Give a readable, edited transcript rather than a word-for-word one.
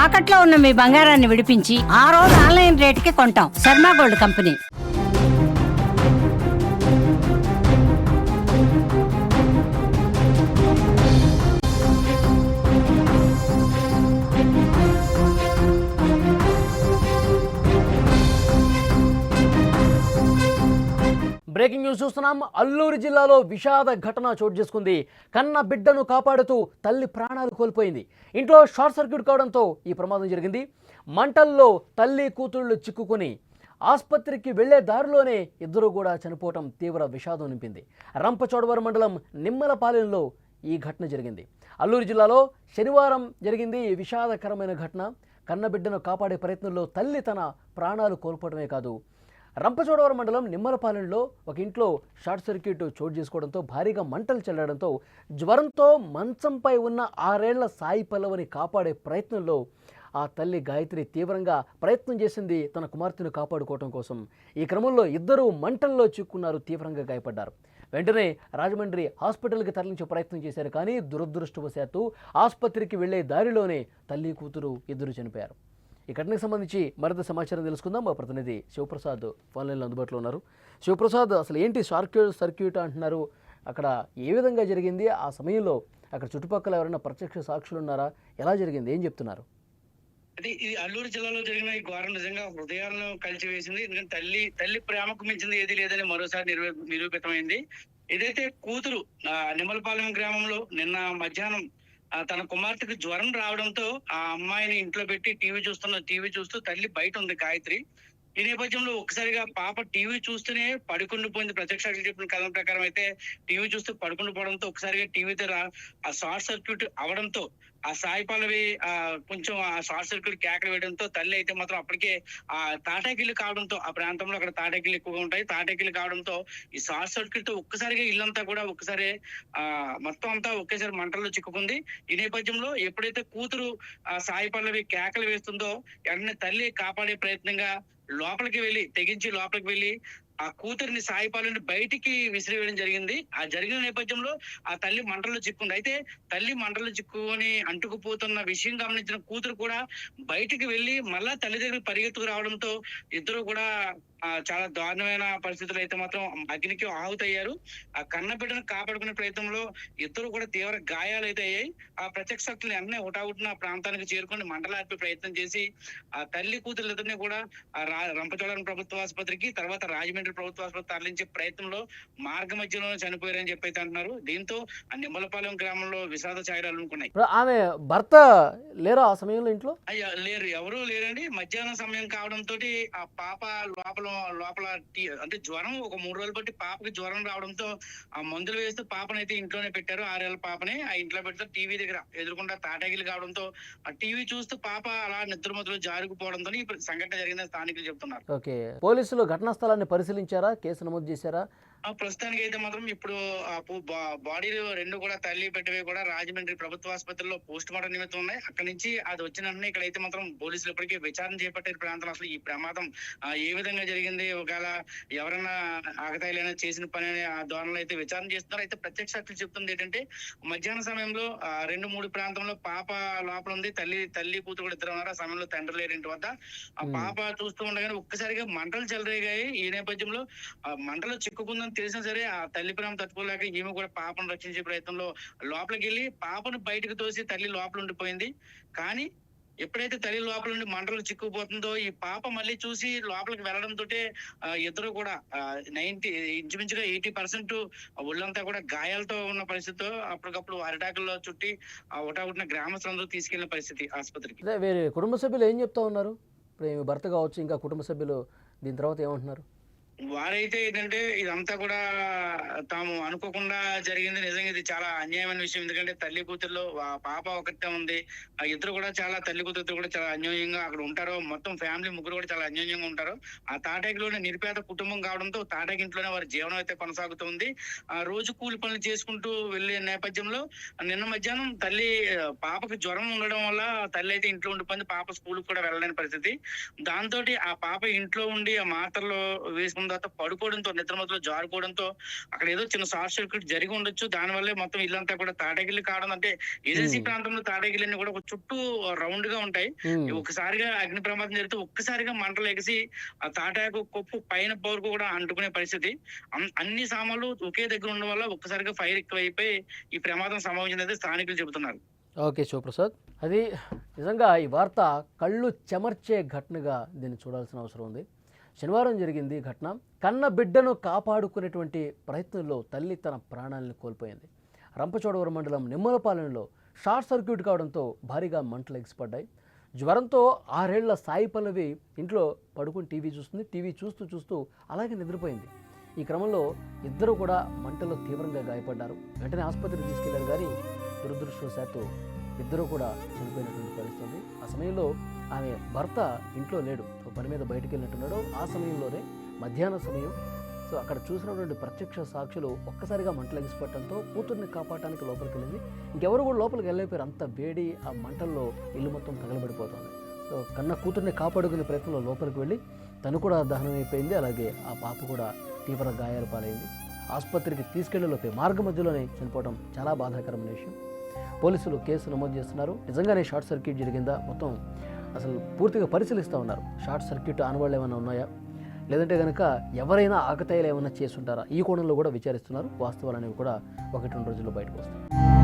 తాకట్లో ఉన్న మీ బంగారాన్ని విడిపించి ఆ రోజు ఆన్లైన్ రేటుకి కొంటాం. Sharma gold company. Breaking news చూస్తున్నాం. అల్లూరు జిల్లాలో విషాద ఘటన చోటు చేసుకుంది. కన్న బిడ్డను కాపాడుతూ తల్లి ప్రాణాలు కోల్పోయింది. ఇంట్లో షార్ట్ సర్క్యూట్ కావడంతో ఈ ప్రమాదం జరిగింది. మంటల్లో తల్లి కూతుళ్లు చిక్కుకొని ఆసుపత్రికి వెళ్లే దారిలోనే ఇద్దరు కూడా చనిపోవటం తీవ్ర విషాదం నింపింది. రంపచోడవరం మండలం నిమ్మలపాలెంలో ఈ ఘటన జరిగింది. అల్లూరు జిల్లాలో శనివారం జరిగింది ఈ విషాదకరమైన ఘటన. కన్నబిడ్డను కాపాడే ప్రయత్నంలో తల్లి తన ప్రాణాలు కోల్పోవడమే కాదు, రంపచోడవరం మండలం నిమ్మలపాలెంలో ఒక ఇంట్లో షార్ట్ సర్క్యూట్ చోటు చేసుకోవడంతో భారీగా మంటలు చెల్లడంతో జ్వరంతో మంచంపై ఉన్న 6 ఏళ్ల సాయి పల్లవిని కాపాడే ప్రయత్నంలో ఆ తల్లి గాయత్రి తీవ్రంగా ప్రయత్నం చేసింది తన కుమార్తెను కాపాడుకోవడం కోసం. ఈ క్రమంలో ఇద్దరూ మంటల్లో చిక్కున్నారు, తీవ్రంగా గాయపడ్డారు. వెంటనే రాజమండ్రి హాస్పిటల్కి తరలించే ప్రయత్నం చేశారు. కానీ దురదృష్టవశాత్తు ఆసుపత్రికి వెళ్లే దారిలోనే తల్లి కూతురు ఇద్దరు చనిపోయారు. ఈ ఘటనకు సంబంధించి మరింత సమాచారం తెలుసుకుందాం. మా ప్రతినిధి శివప్రసాద్ ఫోన్ లైన్లో అందుబాటులో ఉన్నారు. శివప్రసాద్, అసలు ఏంటి సర్క్యూట్ అంటున్నారు, అక్కడ ఏ విధంగా జరిగింది? ఆ సమయంలో అక్కడ చుట్టుపక్కల ఎవరైనా ప్రత్యక్ష సాక్షులు ఉన్నారా? ఎలా జరిగింది, ఏం చెప్తున్నారు? అంటే ఇది అల్లూరు జిల్లాలో జరిగిన ఈ ఘోరం నిజంగా హృదయాలను కలిచివేసింది. ఎందుకంటే తల్లి ప్రేమకు మించింది ఏది లేదని మరోసారి నిరూపితమైంది. ఏదైతే కూతురు నిమ్మలపాలెం గ్రామంలో నిన్న మధ్యాహ్నం తన కుమార్తెకు జ్వరం రావడంతో ఆ అమ్మాయిని ఇంట్లో పెట్టి టీవీ చూస్తూ తల్లి బయట ఉంది గాయత్రి. ఈ నేపథ్యంలో ఒక్కసారిగా పాప టీవీ చూస్తూనే పడుకుండిపోయింది. ప్రత్యక్ష చెప్పిన కథనం ప్రకారం అయితే టీవీ చూస్తూ పడుకుండిపోవడంతో ఒకసారిగా టీవీ దగ్గర ఆ షార్ట్ సర్క్యూట్ అవడంతో ఆ సాయి పల్లవి కొంచెం ఆ షార్ట్ సర్క్యూట్ కేకలు వేయడంతో తల్లి అయితే మాత్రం అప్పటికే ఆ తాటాకిల్లు కావడంతో, ఆ ప్రాంతంలో అక్కడ తాటాకిల్లు ఎక్కువగా ఉంటాయి, తాటాకిల్లు కావడంతో ఈ షార్ట్ సర్క్యూట్ తో ఒక్కసారిగా ఇల్లంతా కూడా ఒక్కసారి మొత్తం అంతా ఒకేసారి మంటల్లో చిక్కుకుంది. ఈ నేపథ్యంలో ఎప్పుడైతే కూతురు సాయి పల్లవి కేకలు వేస్తుందో వెంటనే తల్లి కాపాడే ప్రయత్నంగా తెగించి లోపలికి వెళ్ళి ఆ కూతురిని సాయి పల్లవిని బయటికి విసిరివేయడం జరిగింది. ఆ జరిగిన నేపథ్యంలో ఆ తల్లి మంటల్లో చిక్కుంది. అయితే తల్లి మంటల్లో చిక్కుకొని అంటుకుపోతున్న విషయం గమనించిన కూతురు కూడా బయటికి వెళ్ళి మళ్ళా తల్లి దగ్గరికి పరిగెత్తుకు రావడంతో ఇద్దరు కూడా చాలా దారుణమైన పరిస్థితులు అయితే మాత్రం అగ్నికి ఆహుతయ్యారు. ఆ కన్నబిడ్డను కాపాడుకునే ప్రయత్నంలో ఇద్దరు కూడా తీవ్ర గాయాలు అయితే అయ్యాయి. ఆ ప్రత్యక్ష సాక్షులు వెంటనే హుటాహుటిన ప్రాంతానికి చేరుకొని మంటలార్పే ప్రయత్నం చేసి ఆ తల్లి కూతురు ఇద్దరిని కూడా రంపచోడవరం ప్రభుత్వ ఆసుపత్రికి, తర్వాత రాజమండ్రి ప్రభుత్వ ఆసుపత్రి తరలించే ప్రయత్నంలో మార్గ మధ్యలో చనిపోయారని చెప్పి అయితే అంటున్నారు. దీంతో ఆ నిమ్మలపాలెం గ్రామంలో విషాద ఛాయలు అలుముకున్నాయి. ఆమె భర్త లేరా ఆ సమయంలో ఇంట్లో? అయ్యా లేరు, ఎవరూ లేరండి. మధ్యాహ్నం సమయం కావడంతో ఆ పాప లోపల అంటే జ్వరం ఒక 3 రోజులు బట్టి పాపకి జ్వరం రావడంతో ఆ మందులు వేస్తూ పాపనైతే ఇంట్లోనే పెట్టారు. 6 ఏళ్ల పాపని ఆ ఇంట్లో పెడితే టీవీ దగ్గర ఎదురుకుండా తాటాకిలు కావడంతో ఆ టీవీ చూస్తూ పాప అలా నిద్రమతులు జారుకుపోవడంతో ఈ సంఘటన జరిగిందని స్థానికులు చెప్తున్నారు. ఓకే, పోలీసులు ఘటనా స్థలాన్ని పరిశీలించారా, కేసు నమోదు చేశారా? ప్రస్తుతానికి అయితే మాత్రం ఇప్పుడు బాడీలు 2 కూడా తల్లి పెట్టివి కూడా రాజమండ్రి ప్రభుత్వ ఆసుపత్రిలో పోస్ట్ మార్టం నిమిత్తం ఉన్నాయి. అక్కడి నుంచి అది వచ్చిన వెంటనే ఇక్కడైతే మాత్రం పోలీసులు ఇప్పటికీ విచారణ చేపట్టారు. ప్రాంతం అసలు ఈ ప్రమాదం ఏ విధంగా జరిగింది, ఒకవేళ ఎవరైనా ఆగతాయిలైనా చేసిన పని అనే ఆ ధోరణిలో అయితే విచారణ చేస్తున్నారు. అయితే ప్రత్యక్ష సాక్షులు చెప్తుంది ఏంటంటే మధ్యాహ్న సమయంలో 2-3 ప్రాంతంలో పాప లోపల ఉంది, తల్లి కూతురు కూడా ఇద్దరు ఉన్నారు. ఆ సమయంలో తండ్రి లేరు ఇంటి వద్ద. ఆ పాప చూస్తూ ఉండగానే ఒక్కసారిగా మంటలు చెలరేగాయి. ఈ నేపథ్యంలో మంటలు చిక్కుకుందని తెలిసినా సరే ఆ తల్లి ప్రేమ తట్టుకోలేక ఈమె కూడా పాపను రక్షించే ప్రయత్నంలో లోపలికి వెళ్ళి పాపను బయటకు తోసి తల్లి లోపల ఉండిపోయింది. కానీ ఎప్పుడైతే తల్లి లోపల నుండి మంటలు చిక్కుపోతుందో ఈ పాప మళ్ళీ చూసి లోపలికి వెళ్ళడంతో ఇద్దరు కూడా ఇంచుమించుగా 80% ఒళ్ళంతా కూడా గాయాలతో ఉన్న పరిస్థితితో అప్పటికప్పుడు అరిటాకుల్లో చుట్టి ఒకటాగుట్టిన గ్రామస్తులందరూ తీసుకెళ్లిన పరిస్థితి ఆసుపత్రికి. వేరే కుటుంబ సభ్యులు ఏం చెప్తా ఉన్నారు? ఇప్పుడు భర్త కావచ్చు, ఇంకా కుటుంబ సభ్యులు దీని తర్వాత ఏమంటున్నారు? వారైతే ఏంటంటే ఇదంతా కూడా తాము అనుకోకుండా జరిగింది, నిజంగా ఇది చాలా అన్యాయమైన విషయం. ఎందుకంటే తల్లి కూతురులో పాప ఒకటే ఉంది, ఆ ఇద్దరు కూడా చాలా తల్లి కూతురు కూడా చాలా అన్యోన్యంగా అక్కడ ఉంటారు. మొత్తం ఫ్యామిలీ ముగ్గురు కూడా చాలా అన్యోన్యంగా ఉంటారు. ఆ తాటాకిలోనే నిరుపేద కుటుంబం కావడంతో తాటాకి ఇంట్లోనే వారి జీవనం అయితే కొనసాగుతుంది. ఆ రోజు కూలి పనులు చేసుకుంటూ వెళ్లే నేపథ్యంలో నిన్న మధ్యాహ్నం పాపకి జ్వరం ఉండడం వల్ల తల్లి అయితే ఇంట్లో ఉండిపోయింది. పాప స్కూల్ కూడా వెళ్ళలేని పరిస్థితి. దాంతో ఆ పాప ఇంట్లో ఉండి ఆ మాత్రలు వేసుకున్న ఉన్న తర్వాత పడుకోవడంతో నిద్రమతులో జారుకోవడంతో అక్కడ ఏదో చిన్న షార్ట్ సర్క్యూట్ జరిగి ఉండొచ్చు. దానివల్లే మొత్తం ఇల్లంతా కూడా తాటగిల్లి కావడం. అంటే ఏజెన్సీ ప్రాంతంలో తాటగిల్లి కూడా ఒక చుట్టూ రౌండ్ గా ఉంటాయి. ఒక్కసారిగా అగ్ని ప్రమాదం జరిగితే ఒక్కసారిగా మంటలు ఎగిసి ఆ తాటాకు కొప్పు పైన పవరకు కూడా అంటుకునే పరిస్థితి. అన్ని సామాన్లు ఒకే దగ్గర ఉండడం వల్ల ఒక్కసారిగా ఫైర్ ఎక్కువైపోయి ఈ ప్రమాదం సంభవించిందని స్థానికులు చెబుతున్నారు. ఓకే శివప్రసాద్, అది నిజంగా ఈ వార్త కళ్ళు చెమర్చే ఘటనగా దీన్ని చూడాల్సిన అవసరం ఉంది. శనివారం జరిగింది ఘటన. కన్న బిడ్డను కాపాడుకునేటువంటి ప్రయత్నంలో తల్లి తన ప్రాణాలను కోల్పోయింది. రంపచోడవరం మండలం నిమ్మలపాలెంలో షార్ట్ సర్క్యూట్ కావడంతో భారీగా మంటలు ఎగిసిపడ్డాయి. జ్వరంతో 6 ఏళ్ల సాయి పల్లవి ఇంట్లో పడుకుని టీవీ చూస్తుంది. టీవీ చూస్తూ అలాగే నిద్రపోయింది. ఈ క్రమంలో ఇద్దరు కూడా మంటల్లో తీవ్రంగా గాయపడ్డారు. వెంటనే ఆసుపత్రికి తీసుకెళ్లారు, కానీ దురదృష్టవశాత్తు ఇద్దరు కూడా చనిపోయినటువంటి పరిస్థితి. ఆ సమయంలో ఆమె భర్త ఇంట్లో లేడు, పని మీద బయటికి వెళ్ళినట్టున్నాడు. ఆ సమయంలోనే మధ్యాహ్న సమయం. సో అక్కడ చూసినటువంటి ప్రత్యక్ష సాక్షులు ఒక్కసారిగా మంటలు ఎగిసిపట్టడంతో కూతుర్ని కాపాడటానికి లోపలికి వెళ్ళింది. ఇంకెవరు కూడా లోపలికి వెళ్ళిపోయారు. అంత వేడి ఆ మంటల్లో ఇల్లు మొత్తం తగలబడిపోతుంది. సో కన్న కూతుర్ని కాపాడుకునే ప్రయత్నంలో లోపలికి వెళ్ళి తను కూడా దహనం అయిపోయింది. అలాగే ఆ పాప కూడా తీవ్ర గాయాలు పాలైంది. ఆసుపత్రికి తీసుకెళ్లేలోపే మార్గ మధ్యలోనే చనిపోవడం చాలా బాధాకరమైన విషయం. పోలీసులు కేసు నమోదు చేస్తున్నారు. నిజంగానే షార్ట్ సర్క్యూట్ జరిగిందా మొత్తం అసలు పూర్తిగా పరిశీలిస్తూ ఉన్నారు. షార్ట్ సర్క్యూట్ ఆనవాళ్ళు ఏమైనా ఉన్నాయా, లేదంటే కనుక ఎవరైనా ఆకతాయిలు ఏమైనా చేస్తుంటారా, ఈ కోణంలో కూడా విచారిస్తున్నారు. వాస్తవాలు అనేవి కూడా 1-2 రోజుల్లో బయటకు వస్తాయి.